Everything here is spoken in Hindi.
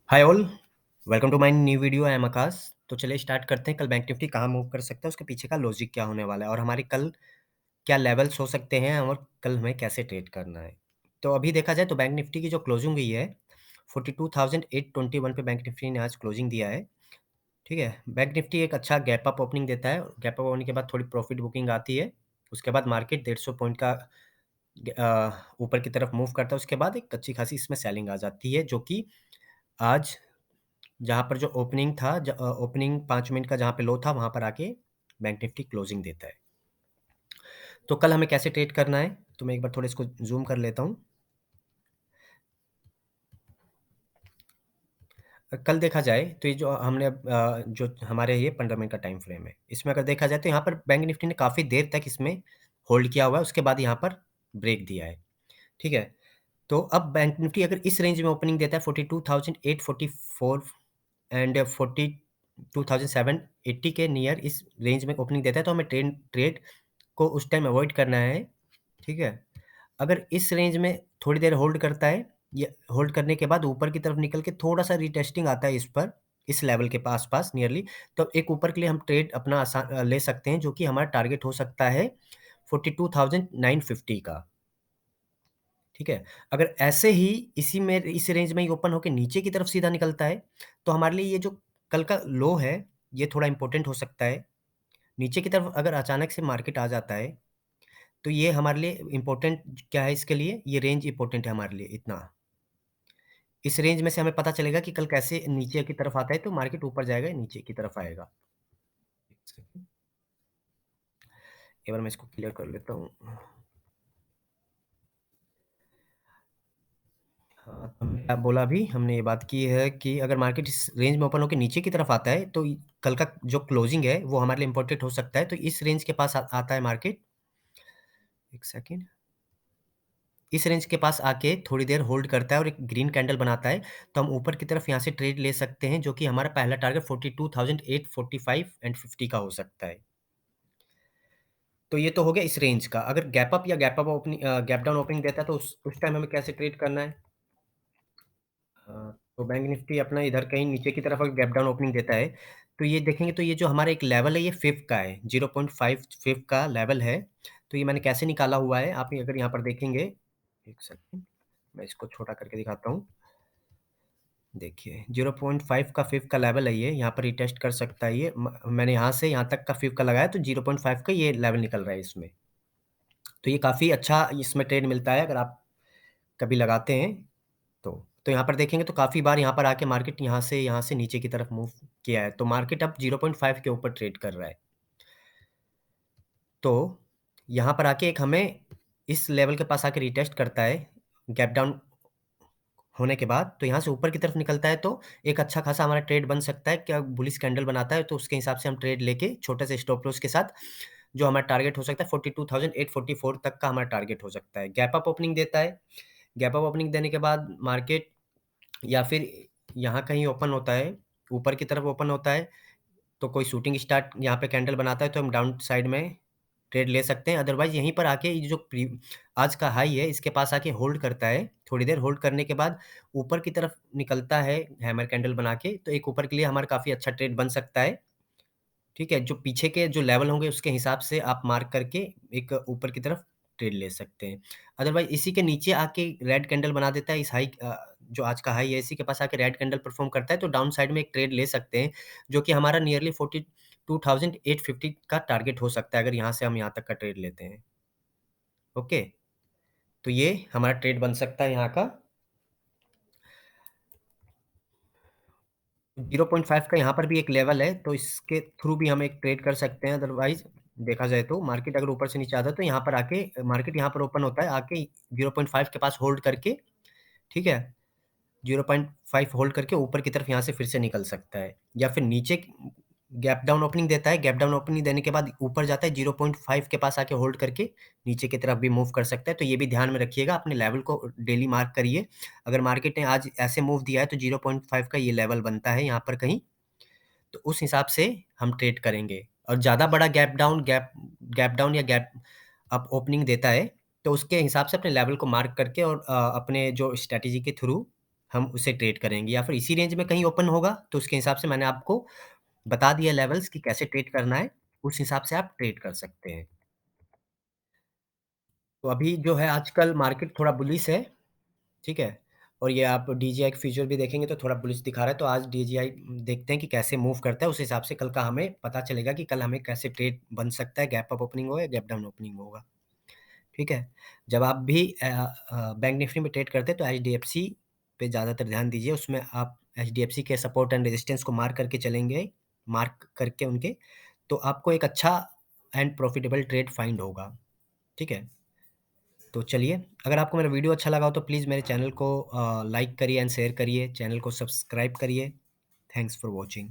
Hi all, welcome to my new video. I am Akash. तो चलिए स्टार्ट करते हैं। कल बैंक निफ्टी कहाँ मूव कर सकता है, उसके पीछे का लॉजिक क्या होने वाला है और हमारे कल क्या लेवल्स हो सकते हैं और कल हमें कैसे ट्रेड करना है। तो अभी देखा जाए तो बैंक निफ्टी की जो क्लोजिंग हुई है 42,821 पे बैंक निफ्टी ने आज क्लोजिंग दिया है। ठीक है, बैंक निफ्टी एक अच्छा गैप अप ओपनिंग देता है। गैप अप होने के बाद थोड़ी प्रॉफिट बुकिंग आती है। उसके बाद मार्केट 150 पॉइंट का ऊपर की तरफ मूव करता है। उसके बाद एक अच्छी खासी इसमें सेलिंग आ जाती है, जो कि आज जहाँ पर जो ओपनिंग था ओपनिंग 5 मिनट का जहाँ पे लो था, वहाँ पर आके बैंक निफ्टी क्लोजिंग देता है। तो कल हमें कैसे ट्रेड करना है, तो मैं एक बार थोड़ा इसको ज़ूम कर लेता हूँ। कल देखा जाए तो ये जो हमने जो हमारे ये 15 मिनट का टाइम फ्रेम है, इसमें अगर देखा जाए तो यहाँ पर बैंक निफ्टी ने काफ़ी देर तक इसमें होल्ड किया हुआ है, उसके बाद यहाँ पर ब्रेक दिया है। ठीक है? तो अब बैंक निफ्टी अगर इस रेंज में ओपनिंग देता है 42,844 एंड 42,780 के नियर इस रेंज में ओपनिंग देता है, तो हमें ट्रेड ट्रेड को उस टाइम अवॉइड करना है। ठीक है? अगर इस रेंज में थोड़ी देर होल्ड करता है, ये होल्ड करने के बाद ऊपर की तरफ निकल के थोड़ा-सा रीटेस्टिंग आता है इस पर, इस लेवल के पास-पास नियरली, तो एक ऊपर के लिए हम ट्रेड अपना ले सकते हैं, जो कि हमारा टारगेट हो सकता है 42,950 का। ठीक है? अगर ऐसे ही इसी में इस रेंज में ही ओपन होके नीचे की तरफ सीधा निकलता है, तो हमारे लिए ये जो कल का लो है, ये थोड़ा इम्पोर्टेंट हो सकता है। नीचे की तरफ अगर अचानक से मार्केट आ जाता है, तो ये हमारे लिए इम्पोर्टेंट क्या है इसके लिए, ये रेंज इम्पोर्टेंट है हमारे लिए इतना। इस रेंज में से हमें पता चलेगा कि कल कैसे नीचे की तरफ आता है, तो मार्केट ऊपर जाएगा या नीचे की तरफ आएगा। एक सेकंड, एक बार मैं इसको क्लियर कर लेता हूँ। हाँ, तो हमने क्या बोला अभी, हमने ये बात की है कि अगर मार्केट इस रेंज में ओपन होके नीचे की तरफ आता है, तो कल का जो क्लोजिंग है, वो हमारे लिए इम्पोर्टेंट हो सकता है। तो इस रेंज के पास आता है मार्केट, एक सेकंड, इस रेंज के पास आके थोड़ी देर होल्ड करता है और एक ग्रीन कैंडल बनाता है, तो हम ऊपर की तरफ यहाँ से ट्रेड ले सकते हैं, जो कि हमारा पहला टारगेट 42,845 एंड 50 का हो सकता है। तो ये तो हो गया इस रेंज का। अगर गैप अप या गैप डाउन ओपनिंग देता है, तो उस टाइम हमें कैसे ट्रेड करना है? तो बैंक निफ्टी अपना इधर कहीं नीचे की तरफ अगर गैप डाउन ओपनिंग देता है, तो ये देखेंगे तो ये जो हमारा एक लेवल है, ये 5 का है, 0.5 का लेवल है। तो ये मैंने कैसे निकाला हुआ है, आप अगर यहाँ पर देखेंगे, एक सेकंड, मैं इसको छोटा करके दिखाता हूँ। देखिए 0.5 का 5 का लेवल है ये, यहाँ पर रिटेस्ट कर सकता है ये। मैंने यहाँ से यहाँ तक का 5 का लगाया, तो 0.5 का ये लेवल निकल रहा है इसमें। तो ये काफ़ी अच्छा इसमें ट्रेड मिलता है अगर आप कभी लगाते हैं तो। तो यहाँ पर देखेंगे तो काफ़ी बार यहाँ पर आके मार्केट यहाँ से नीचे की तरफ मूव किया है। तो मार्केट अब 0.5 के ऊपर ट्रेड कर रहा है। तो यहाँ पर आके एक हमें इस लेवल के पास आके रिटेस्ट करता है गैप डाउन होने के बाद, तो यहाँ से ऊपर की तरफ निकलता है, तो एक अच्छा खासा हमारा ट्रेड बन सकता है। क्या बुलिश कैंडल बनाता है, तो उसके हिसाब से हम ट्रेड लेके छोटे से स्टॉप लॉस के साथ, जो हमारा टारगेट हो सकता है 42,844 तक का हमारा टारगेट हो सकता है। गैप अप ओपनिंग देता है। गैप अप ओपनिंग देने के बाद मार्केट या फिर यहाँ कहीं ओपन होता है, ऊपर की तरफ ओपन होता है, तो कोई शूटिंग स्टार यहाँ पे कैंडल बनाता है, तो हम डाउन साइड में ट्रेड ले सकते हैं। अदरवाइज़ यहीं पर आके ये जो आज का हाई है, इसके पास आके होल्ड करता है। थोड़ी देर होल्ड करने के बाद ऊपर की तरफ निकलता है हैमर कैंडल बना के, तो एक ऊपर के लिए हमारा काफ़ी अच्छा ट्रेड बन सकता है। ठीक है? जो पीछे के जो लेवल होंगे, उसके हिसाब से आप मार्क करके एक ऊपर की तरफ ट्रेड ले सकते हैं। अदरवाइज़ इसी के नीचे आके रेड कैंडल बना देता है, जो आज का हाई है, इसी के पास आके रेड कैंडल परफ़ॉर्म करता है, तो डाउन साइड में एक ट्रेड ले सकते हैं, जो कि हमारा नियरली 42,850 का टारगेट हो सकता है, अगर यहाँ से हम यहाँ तक का ट्रेड लेते हैं। ओके? तो ये हमारा ट्रेड बन सकता है यहाँ का। 0.5 का यहाँ पर भी एक लेवल है, तो इसके थ्रू भी हम एक ट्रेड कर सकते हैं। अदरवाइज़ देखा जाए तो मार्केट अगर ऊपर से नीचे आता है, तो यहाँ पर आके मार्केट यहाँ पर ओपन होता है, आके 0.5 के पास होल्ड करके, ठीक है? 0.5 होल्ड करके ऊपर की तरफ यहाँ से फिर से निकल सकता है, या फिर नीचे गैप डाउन ओपनिंग देता है। गैप डाउन ओपनिंग देने के बाद ऊपर जाता है, 0.5 के पास आके होल्ड करके नीचे की तरफ भी मूव कर सकता है। तो ये भी ध्यान में रखिएगा, अपने लेवल को डेली मार्क करिए। अगर मार्केट ने आज ऐसे मूव दिया है, तो 0.5 का ये लेवल बनता है यहाँ पर कहीं, तो उस हिसाब से हम ट्रेड करेंगे। और ज़्यादा बड़ा गैप डाउन या गैप अप ओपनिंग देता है, तो उसके हिसाब से अपने लेवल को मार्क करके और अपने जो स्ट्रैटेजी के थ्रू हम उसे ट्रेड करेंगे या फिर इसी रेंज में कहीं ओपन होगा, तो उसके हिसाब से मैंने आपको बता दिया लेवल्स कि कैसे ट्रेड करना है, उस हिसाब से आप ट्रेड कर सकते हैं। तो अभी जो है आजकल मार्केट थोड़ा बुलिश है, ठीक है? और ये आप डीजीआई के फ्यूचर भी देखेंगे तो थोड़ा बुलिश दिखा रहा है, तो आज डीजीआई देखते हैं कि कैसे मूव करता है, उस हिसाब से कल का हमें पता चलेगा कि कल हमें कैसे ट्रेड बन सकता है, गैप अप ओपनिंग होगा या गैप डाउन ओपनिंग होगा, ठीक है? जब आप भी बैंक निफ्टी में ट्रेड करते हैं तो एचडीएफसी पे ज़्यादातर ध्यान दीजिए, उसमें आप एचडीएफसी के सपोर्ट एंड रेजिस्टेंस को मार्क करके चलेंगे, मार्क करके उनके, तो आपको एक अच्छा एंड प्रॉफिटेबल ट्रेड फाइंड होगा, ठीक है? तो चलिए, अगर आपको मेरा वीडियो अच्छा लगा हो तो प्लीज़ मेरे चैनल को लाइक करिए एंड शेयर करिए, चैनल को सब्सक्राइब करिए। Thanks for watching.